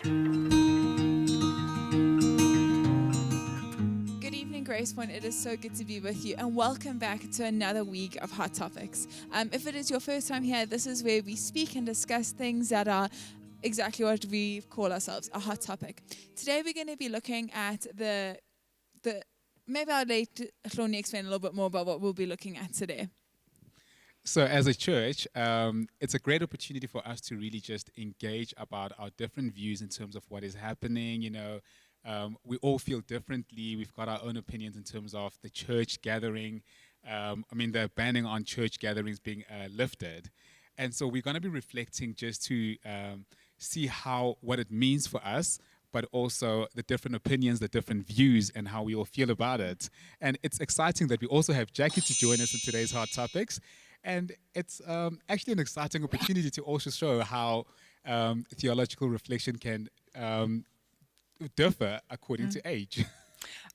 Good evening, Grace Point. It is so good to be with you, and welcome back to another week of Hot Topics. If it is your first time here, this is where we speak and discuss things that are exactly what we call ourselves, a hot topic. Today we're going to be looking at the maybe I'll let Hloni explain a little bit more about what we'll be looking at today. So as a church, it's a great opportunity for us to really just engage about our different views in terms of what is happening. We all feel differently. We've got our own opinions in terms of the church gathering. The banning on church gatherings being lifted. And so we're going to be reflecting just to see what it means for us, but also the different opinions, the different views, and how we all feel about it. And it's exciting that we also have Jacqui to join us in today's Hot Topics. And it's actually an exciting opportunity to also show how theological reflection can differ according to age.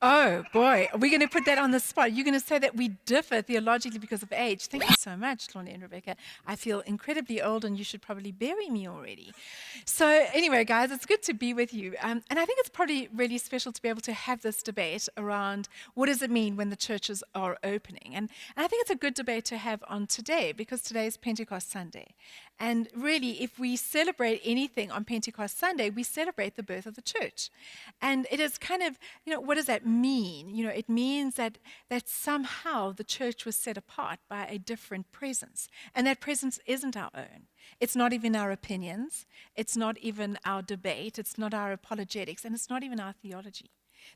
Oh, boy. Are we going to put that on the spot? You're going to say that we differ theologically because of age. Thank you so much, Lonnie and Rebecca. I feel incredibly old, and you should probably bury me already. So anyway, guys, it's good to be with you. And I think it's probably really special to be able to have this debate around what does it mean when the churches are opening. And I think it's a good debate to have on today, because today is Pentecost Sunday. And really, if we celebrate anything on Pentecost Sunday, we celebrate the birth of the church. And it is kind of, what does that mean? It means that somehow the church was set apart by a different presence. And that presence isn't our own. It's not even our opinions. It's not even our debate. It's not our apologetics. And it's not even our theology.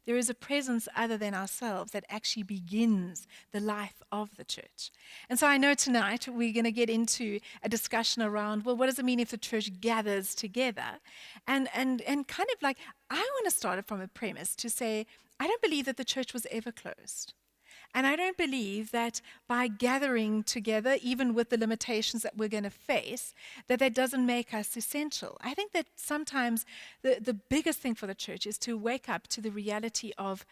There is a presence other than ourselves that actually begins the life of the church. And so I know tonight we're going to get into a discussion around, well, what does it mean if the church gathers together? And kind of like, I want to start it from a premise to say, I don't believe that the church was ever closed. And I don't believe that by gathering together, even with the limitations that we're going to face, that doesn't make us essential. I think that sometimes the biggest thing for the church is to wake up to the reality of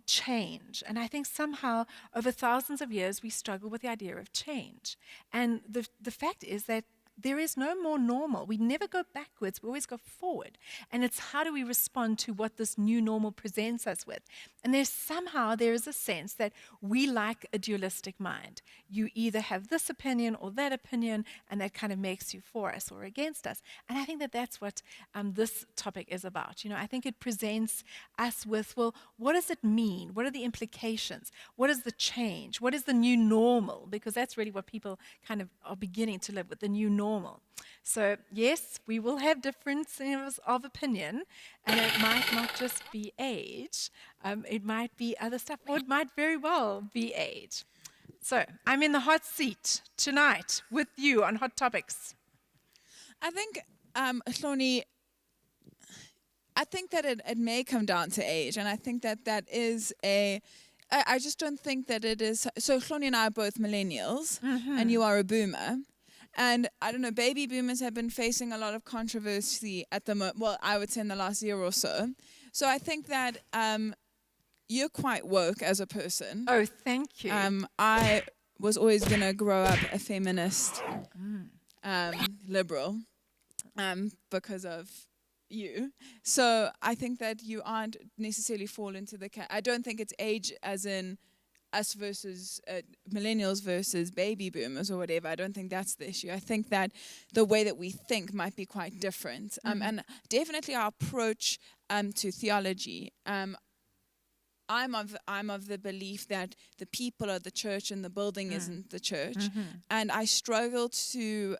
change. And I think somehow over thousands of years, we struggle with the idea of change. And the fact is that there is no more normal. We never go backwards. We always go forward. And it's how do we respond to what this new normal presents us with? And there is a sense that we like a dualistic mind. You either have this opinion or that opinion, and that kind of makes you for us or against us. And I think that that's what this topic is about. I think it presents us with, well, what does it mean? What are the implications? What is the change? What is the new normal? Because that's really what people kind of are beginning to live with, the new normal. So yes, we will have differences of opinion, and it might not just be age, it might be other stuff, or it might very well be age. So I'm in the hot seat tonight with you on Hot Topics. I think, Hloni, I think that it may come down to age, and I think that is I just don't think that it is. So Hloni and I are both millennials, and you are a boomer. And I don't know, baby boomers have been facing a lot of controversy at the moment. Well, I would say in the last year or so. So I think that you're quite woke as a person. Oh, thank you. I was always going to grow up a feminist, liberal, because of you. So I think that you aren't necessarily fall into I don't think it's age as in us versus millennials versus baby boomers or whatever. I don't think that's the issue. I think that the way that we think might be quite different. And definitely our approach to theology. I'm of the belief that the people are the church and the building isn't the church. And I struggle to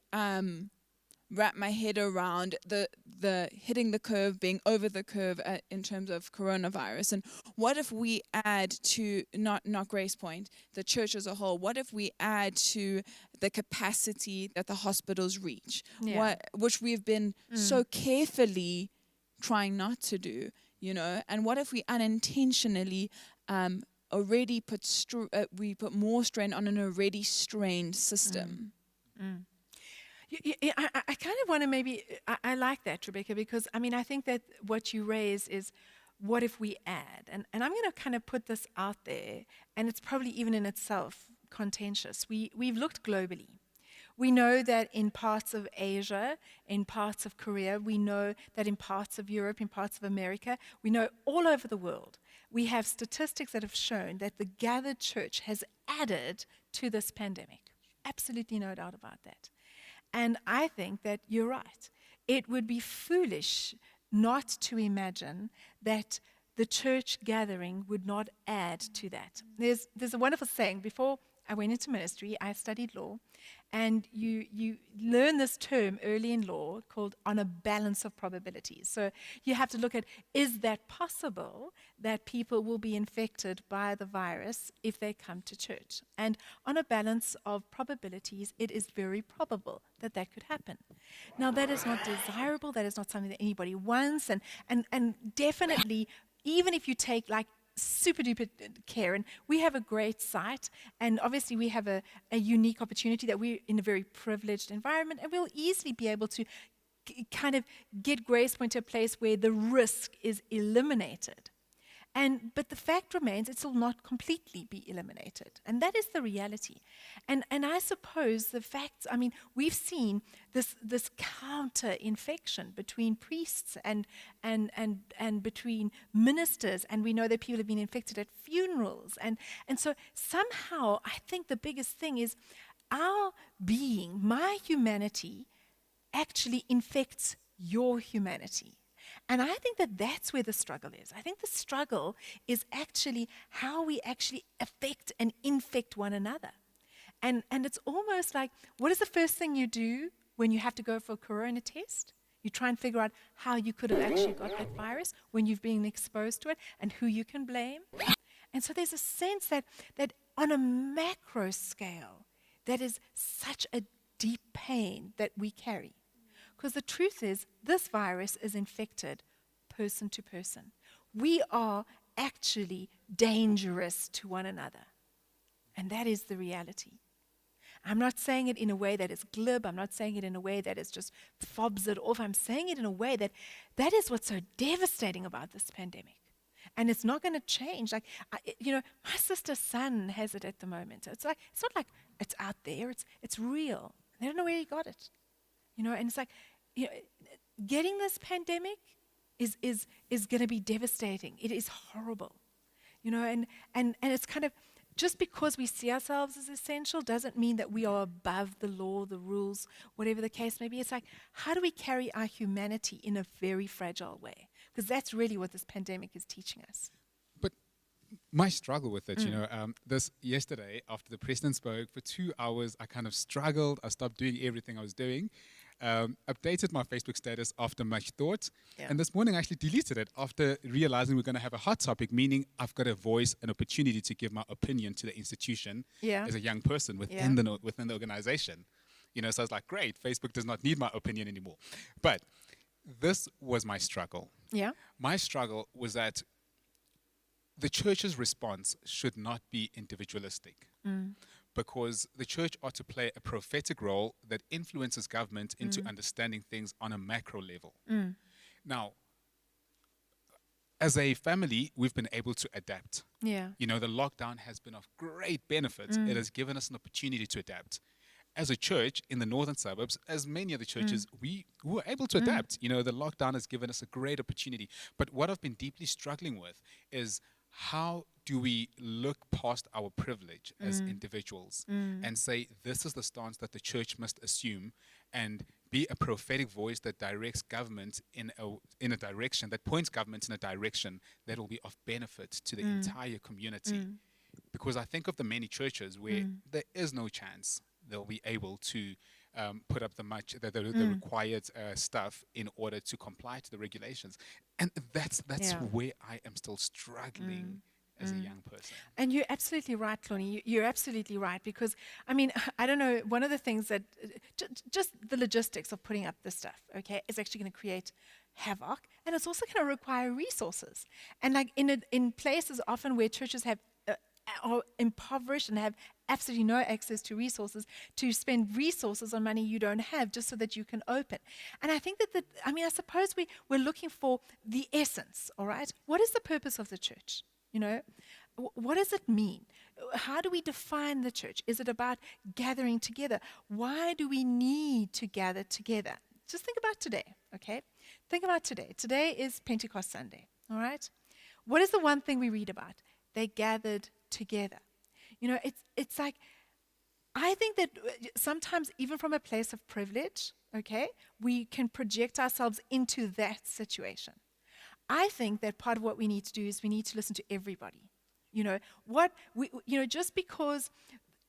wrap my head around the hitting the curve, being over the curve in terms of coronavirus. And what if we add to, not Grace Point, the church as a whole, what if we add to the capacity that the hospitals reach, which we've been so carefully trying not to do, and what if we unintentionally already we put more strain on an already strained system? I kind of want to I like that, Rebecca, because I think that what you raise is what if we add? And I'm going to kind of put this out there, and it's probably even in itself contentious. We've looked globally. We know that in parts of Asia, in parts of Korea, we know that in parts of Europe, in parts of America, we know all over the world, we have statistics that have shown that the gathered church has added to this pandemic. Absolutely no doubt about that. And I think that you're right. It would be foolish not to imagine that the church gathering would not add to that. There's a wonderful saying. Before I went into ministry, I studied law, and you learn this term early in law called on a balance of probabilities. So you have to look at, is that possible that people will be infected by the virus if they come to church? And on a balance of probabilities, it is very probable that that could happen. Now, that is not desirable. That is not something that anybody wants. And definitely, even if you take like super duper care, and we have a great site, and obviously we have a unique opportunity that we're in a very privileged environment, and we'll easily be able to kind of get Grace Point to a place where the risk is eliminated. But the fact remains, it will not completely be eliminated. And that is the reality. And I suppose the facts, I mean, we've seen this counter-infection between priests and between ministers, and we know that people have been infected at funerals. And so somehow, I think the biggest thing is our being, my humanity, actually infects your humanity. And I think that that's where the struggle is. I think the struggle is actually how we actually affect and infect one another. And it's almost like, what is the first thing you do when you have to go for a corona test? You try and figure out how you could have actually got that virus when you've been exposed to it and who you can blame. And so there's a sense that on a macro scale, that is such a deep pain that we carry. Because the truth is, this virus is infected person to person. We are actually dangerous to one another. And that is the reality. I'm not saying it in a way that is glib. I'm not saying it in a way that is just fobs it off. I'm saying it in a way that is what's so devastating about this pandemic. And it's not going to change. Like, my sister's son has it at the moment. It's not like it's out there. It's real. They don't know where he got it. And it's like, getting this pandemic is going to be devastating. It is horrible, and it's kind of, just because we see ourselves as essential doesn't mean that we are above the law, the rules, whatever the case may be. It's like, how do we carry our humanity in a very fragile way? Because that's really what this pandemic is teaching us. But my struggle with it, this yesterday after the president spoke for 2 hours, I kind of struggled. I stopped doing everything I was doing. Updated my Facebook status after much thought. Yeah. And this morning I actually deleted it after realizing we're going to have a hot topic, meaning I've got a voice, an opportunity to give my opinion to the institution as a young person within the organization. So I was like, great, Facebook does not need my opinion anymore. But this was my struggle. Yeah. My struggle was that the church's response should not be individualistic. Because the church ought to play a prophetic role that influences government into understanding things on a macro level. Now, as a family, we've been able to adapt. Yeah. The lockdown has been of great benefit. It has given us an opportunity to adapt. As a church in the northern suburbs, as many other churches, we were able to adapt. The lockdown has given us a great opportunity. But what I've been deeply struggling with is, how do we look past our privilege as individuals and say, this is the stance that the church must assume, and be a prophetic voice that directs government in a direction, that points government in a direction that will be of benefit to the entire community? Because I think of the many churches where there is no chance they'll be able to put up the required stuff in order to comply to the regulations. And that's where I am still struggling as a young person. And you're absolutely right, Cloney. You're absolutely right, because, I don't know, one of the things that, just the logistics of putting up this stuff, okay, is actually going to create havoc, and it's also going to require resources. And like in places often where churches are impoverished and have absolutely no access to resources, to spend resources on money you don't have just so that you can open. And I think that I suppose we're looking for the essence, all right? What is the purpose of the church? what does it mean? How do we define the church? Is it about gathering together? Why do we need to gather together? Just think about today, okay? Think about today. Today is Pentecost Sunday, all right? What is the one thing we read about? They gathered together. You know, it's like, I think that sometimes even from a place of privilege, okay, we can project ourselves into that situation. I think that part of what we need to do is we need to listen to everybody. You know, just because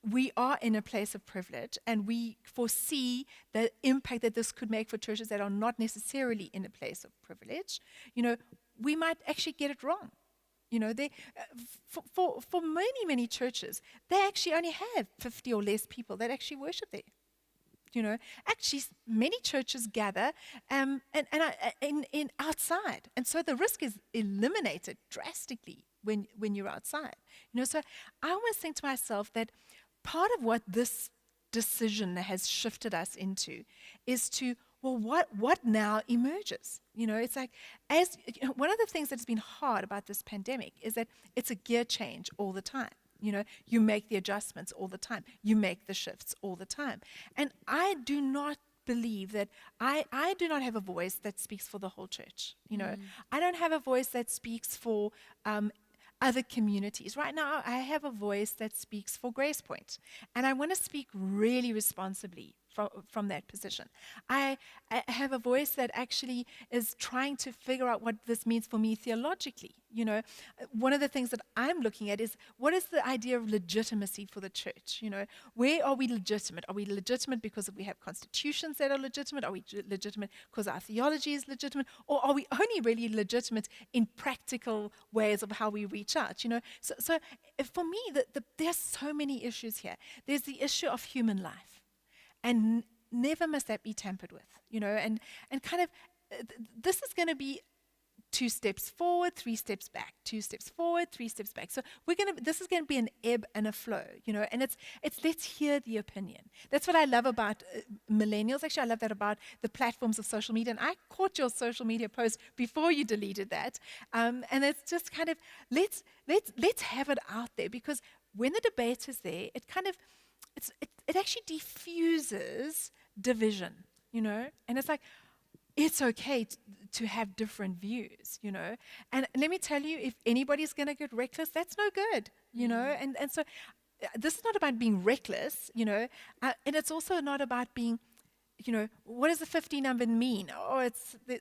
we are in a place of privilege and we foresee the impact that this could make for churches that are not necessarily in a place of privilege, you know, we might actually get it wrong. You know, for many churches, they actually only have 50 or less people that actually worship there. You know, actually, many churches gather in outside, and so the risk is eliminated drastically when you're outside. You know, so I always think to myself that part of what this decision has shifted us into is to, well, what now emerges? You know, it's like, as you know, one of the things that's been hard about this pandemic is that it's a gear change all the time. You know, you make the adjustments all the time. You make the shifts all the time. And I do not believe that I do not have a voice that speaks for the whole church. You know, I don't have a voice that speaks for other communities. Right now, I have a voice that speaks for Grace Point, and I want to speak really responsibly from that position. I have a voice that actually is trying to figure out what this means for me theologically. You know, one of the things that I'm looking at is, what is the idea of legitimacy for the church? You know, where are we legitimate? Are we legitimate because we have constitutions that are legitimate? Are we legitimate because our theology is legitimate? Or are we only really legitimate in practical ways of how we reach out? You know, so for me, there's so many issues here. There's the issue of human life, and never must that be tampered with. You know, and kind of this is going to be 2 steps forward, 3 steps back, 2 steps forward, 3 steps back. So this is going to be an ebb and a flow, you know, and it's let's hear the opinion. That's what I love about millennials. Actually, I love that about the platforms of social media. And I caught your social media post before you deleted that. And it's just kind of, let's have it out there, because when the debate is there, it kind of, it actually diffuses division, you know, and it's like, it's okay to have different views, you know. And let me tell you, if anybody's going to get reckless, that's no good, you know. And so this is not about being reckless, you know, and it's also not about being, you know, what does the 50 number mean? Oh,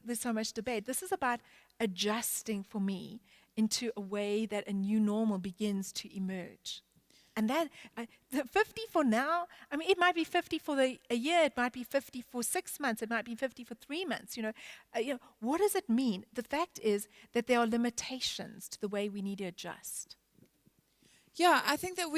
there's so much debate. This is about adjusting for me into a way that a new normal begins to emerge. And that, the 50 for now, I mean, it might be 50 for a year, it might be 50 for 6 months, it might be 50 for 3 months, you know. What does it mean? The fact is that there are limitations to the way we need to adjust. Yeah, I think that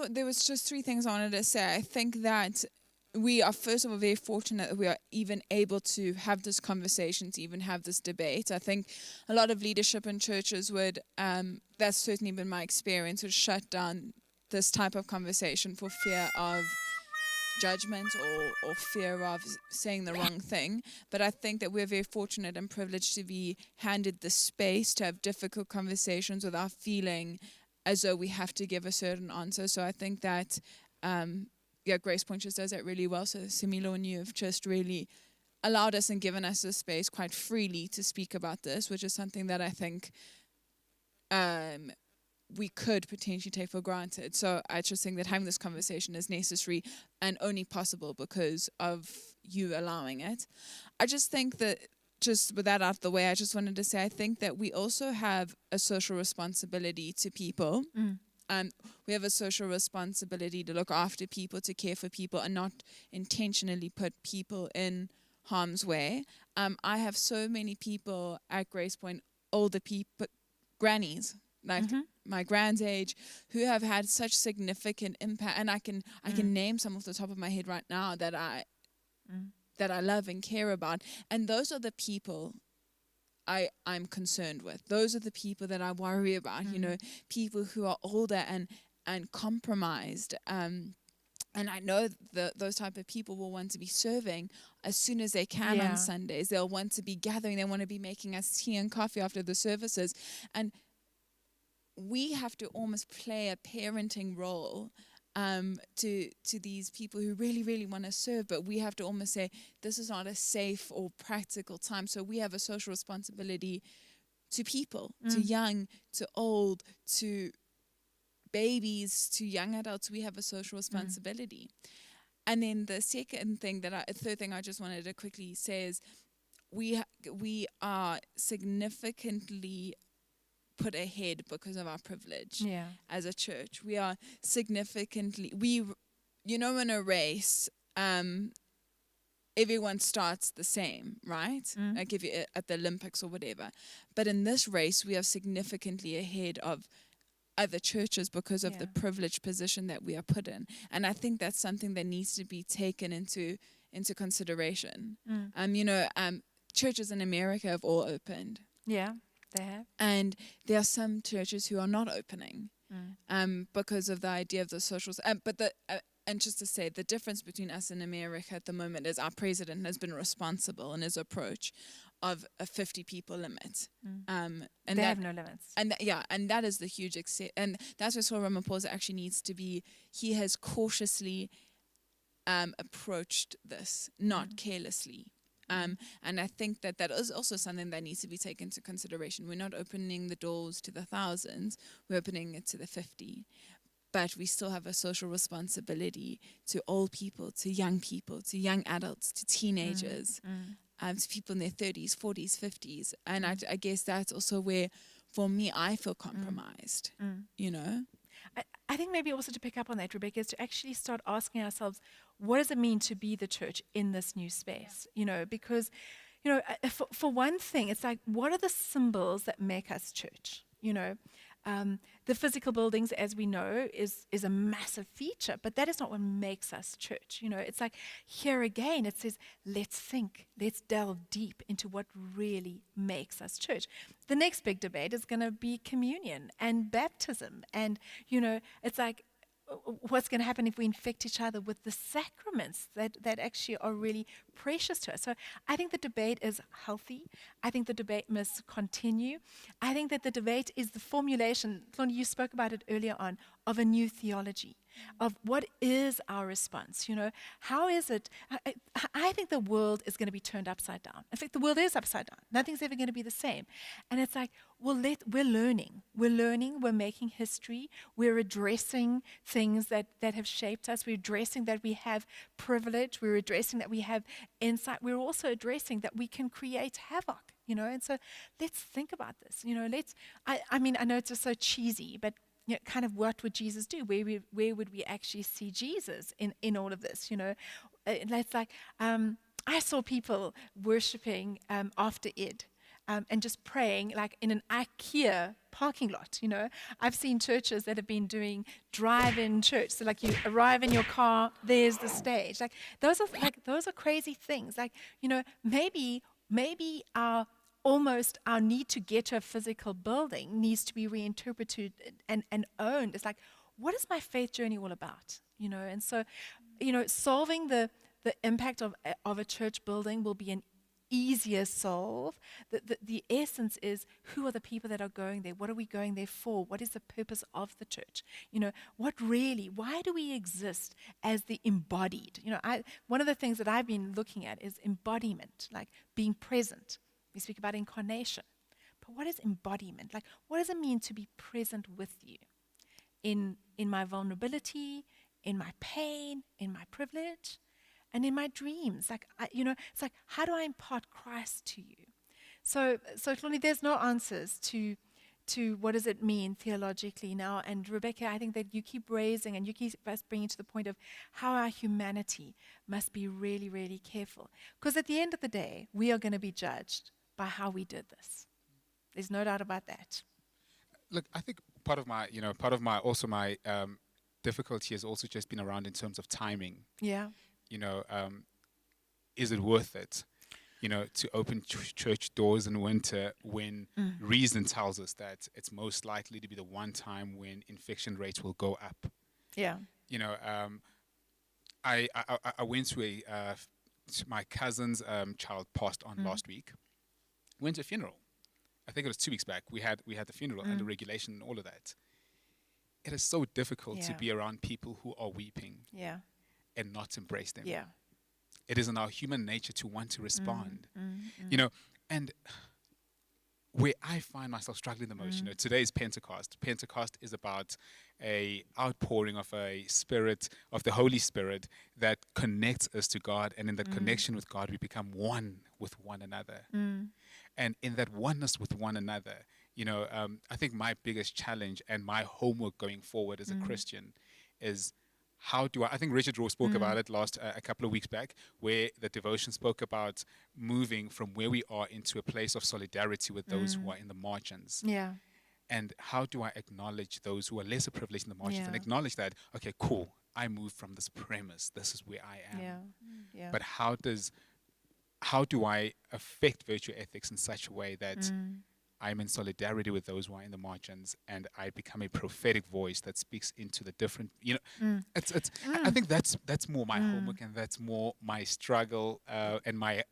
there was just 3 things I wanted to say. I think that we are, first of all, very fortunate that we are even able to have this conversation, to even have this debate. I think a lot of leadership in churches would, that's certainly been my experience, would shut down this type of conversation for fear of judgment or fear of saying the wrong thing. But I think that we're very fortunate and privileged to be handed the space to have difficult conversations without feeling as though we have to give a certain answer. So I think that Grace Point just does that really well. So Similo and you have just really allowed us and given us the space quite freely to speak about this, which is something that I think we could potentially take for granted. So I just think that having this conversation is necessary and only possible because of you allowing it. I just think that, just with that out of the way, I just wanted to say, I think that we also have a social responsibility to people. We have a social responsibility to look after people, to care for people, and not intentionally put people in harm's way. I have so many people at Grace Point, older people, grannies, like my grand's age, who have had such significant impact. And I can name some off the top of my head right now that I love and care about. And those are the people I'm concerned with. Those are the people that I worry about, you know, people who are older and compromised. And I know those type of people will want to be serving as soon as they can on Sundays. They'll want to be gathering. They want to be making us tea and coffee after the services. And we have to almost play a parenting role to these people who really, really want to serve, but we have to almost say, this is not a safe or practical time. So we have a social responsibility to people, to young, to old, to babies, to young adults. We have a social responsibility. And then the third thing I just wanted to quickly say is we are significantly put ahead because of our privilege as a church. We are significantly, in a race, everyone starts the same, right? Like if you're at the Olympics or whatever. But in this race, we are significantly ahead of other churches because of the privileged position that we are put in. And I think that's something that needs to be taken into consideration. Churches in America have all opened. Yeah, they have. And there are some churches who are not opening because of the idea of the socials. And just to say, the difference between us and America at the moment is our president has been responsible in his approach of a 50 people limit. And they have no limits. And that is the huge and that's where Cyril Ramaphosa actually needs to be. He has cautiously approached this, not carelessly. And I think that is also something that needs to be taken into consideration. We're not opening the doors to the thousands, we're opening it to the 50. But we still have a social responsibility to old people, to young adults, to teenagers, to people in their 30s, 40s, 50s. And I guess that's also where, for me, I feel compromised, I think maybe also to pick up on that, Rebecca, is to actually start asking ourselves, what does it mean to be the church in this new space? Because, for one thing, it's like, what are the symbols that make us church? The physical buildings, as we know, is a massive feature, but that is not what makes us church. It's like, here again, it says, let's think, let's delve deep into what really makes us church. The next big debate is going to be communion and baptism. And, it's like, what's going to happen if we infect each other with the sacraments that actually are really precious to us. So I think the debate is healthy. I think the debate must continue. I think that the debate is the formulation, Lonnie, you spoke about it earlier on, of a new theology, of what is our response. How is it? I think the world is going to be turned upside down. In fact, the world is upside down. Nothing's ever going to be the same. And it's like, we're learning. We're making history. We're addressing things that have shaped us. We're addressing that we have privilege. We're addressing that we have insight. We're also addressing that we can create havoc, and so let's think about this. I know it's just so cheesy, but kind of what would Jesus do? Where would we actually see Jesus in all of this? It's like, I saw people worshiping after Ed. And just praying like in an IKEA parking lot, I've seen churches that have been doing drive-in church. So like you arrive in your car, there's the stage. Like those are crazy things. Like, maybe our need to get to a physical building needs to be reinterpreted and owned. It's like, what is my faith journey all about? And so, solving the impact of a church building will be an easier solve. The essence is, who are the people that are going there? What are we going there for? What is the purpose of the church? Why do we exist as the embodied? One of the things that I've been looking at is embodiment, like being present. We speak about incarnation. But what is embodiment? Like, what does it mean to be present with you in my vulnerability, in my pain, in my privilege? And in my dreams, it's like, how do I impart Christ to you? So Lonnie, there's no answers to what does it mean theologically now. And Rebecca, I think that you keep raising and you keep us bringing to the point of how our humanity must be really, really careful. Because at the end of the day, we are going to be judged by how we did this. There's no doubt about that. Look, I think part of my difficulty has also just been around in terms of timing. Yeah. Is it worth it, to open church doors in winter when reason tells us that it's most likely to be the one time when infection rates will go up? Yeah. I went to my cousin's child passed on last week. Went to a funeral. I think it was 2 weeks back, we had the funeral and the regulation and all of that. It is so difficult to Yeah. be around people who are weeping Yeah. and not embrace them. Yeah. It is in our human nature to want to respond, and where I find myself struggling the most, today is Pentecost. Pentecost is about a outpouring of a spirit, of the Holy Spirit, that connects us to God, and in that connection with God, we become one with one another. And in that oneness with one another, I think my biggest challenge and my homework going forward as a Christian is, how do I think Richard Rohr spoke about it a couple of weeks back, where the devotion spoke about moving from where we are into a place of solidarity with those who are in the margins. Yeah. And how do I acknowledge those who are lesser privileged in the margins, and Yeah. acknowledge that, okay, cool, I moved from this premise, this is where I am. Yeah. Yeah. But how do I affect virtue ethics in such a way that I'm in solidarity with those who are in the margins, and I become a prophetic voice that speaks into the different, I think that's more my homework, and that's more my struggle and my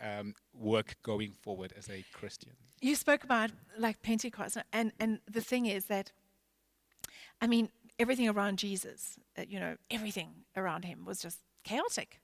work going forward as a Christian. You spoke about like Pentecost, and the thing is that, I mean, everything around Jesus, everything around him was just chaotic,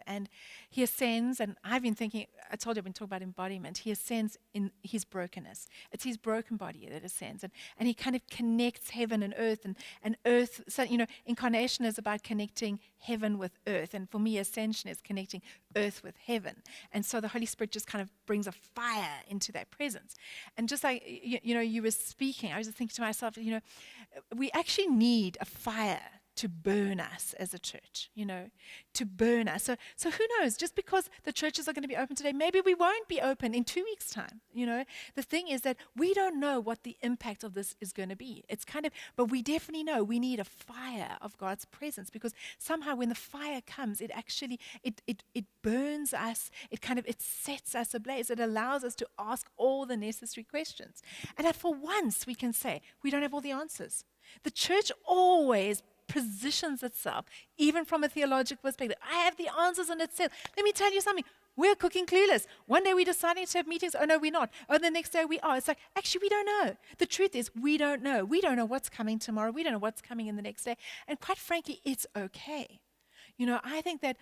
and he ascends, and I've been thinking, I told you, I've been talking about embodiment. He ascends in his brokenness. It's his broken body that ascends, and he kind of connects heaven and earth, and earth. So, incarnation is about connecting heaven with earth, and for me, ascension is connecting earth with heaven. And so the Holy Spirit just kind of brings a fire into that presence. And just like, you were speaking, I was just thinking to myself, we actually need a fire to burn us as a church, to burn us. So who knows, just because the churches are going to be open today, maybe we won't be open in 2 weeks' time, The thing is that we don't know what the impact of this is going to be. But we definitely know we need a fire of God's presence, because somehow when the fire comes, it actually, it burns us, it sets us ablaze. It allows us to ask all the necessary questions. And that for once we can say, we don't have all the answers. The church always positions itself, even from a theological perspective. I have the answers and it's said. Let me tell you something. We're cooking clueless. One day we're deciding to have meetings. Oh, no, we're not. Oh, the next day we are. It's like, actually, we don't know. The truth is, we don't know. We don't know what's coming tomorrow. We don't know what's coming in the next day. And quite frankly, it's okay. I think that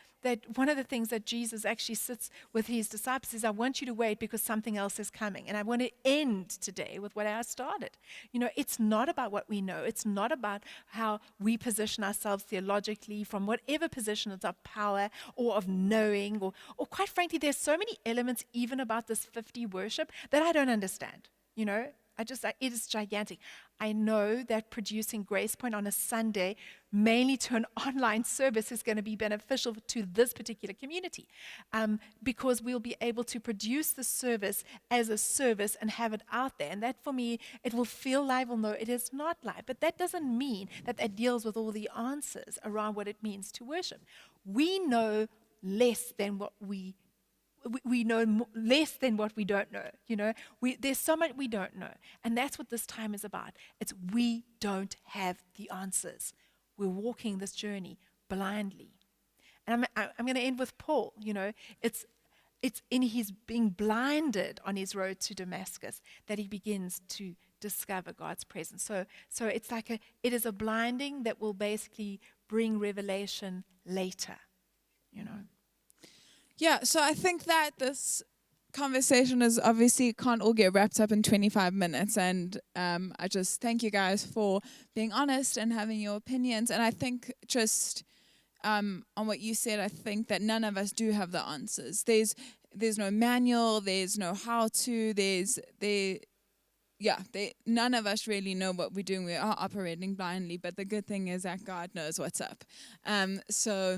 one of the things that Jesus actually sits with his disciples is, I want you to wait because something else is coming. And I want to end today with what I started. It's not about what we know. It's not about how we position ourselves theologically from whatever position of power or of knowing, or quite frankly, there's so many elements even about this 50 worship that I don't understand. It is gigantic. I know that producing Grace Point on a Sunday, mainly to an online service, is going to be beneficial to this particular community, because we'll be able to produce the service as a service and have it out there. And that, for me, it will feel live, although it is not live. But that doesn't mean that deals with all the answers around what it means to worship. We know less than what we know less than what we don't know. There's so much we don't know. And that's what this time is about. It's we don't have the answers. We're walking this journey blindly. And I'm going to end with Paul. It's in his being blinded on his road to Damascus that he begins to discover God's presence. So it's like it is a blinding that will basically bring revelation later, Yeah, so I think that this conversation is obviously can't all get wrapped up in 25 minutes. And I just thank you guys for being honest and having your opinions. And I think just on what you said, I think that none of us do have the answers. There's no manual, there's no how-to, none of us really know what we're doing. We are operating blindly, but the good thing is that God knows what's up. So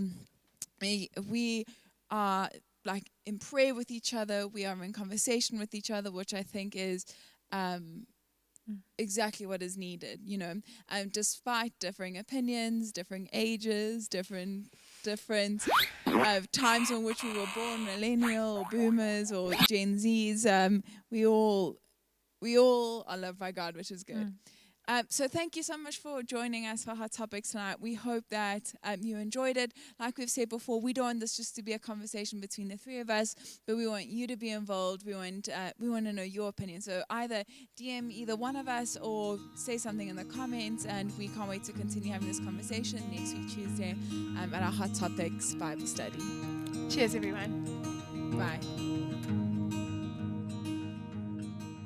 we are like in prayer with each other. We are in conversation with each other, which I think is exactly what is needed. Despite differing opinions, different ages, different times in which we were born, millennial or boomers or Gen Zs, we all are loved by God, which is good. So thank you so much for joining us for Hot Topics tonight. We hope that you enjoyed it. Like we've said before, we don't want this just to be a conversation between the three of us, but we want you to be involved. We want to know your opinion. So either DM either one of us or say something in the comments, and we can't wait to continue having this conversation next week Tuesday at our Hot Topics Bible study. Cheers, everyone. Bye.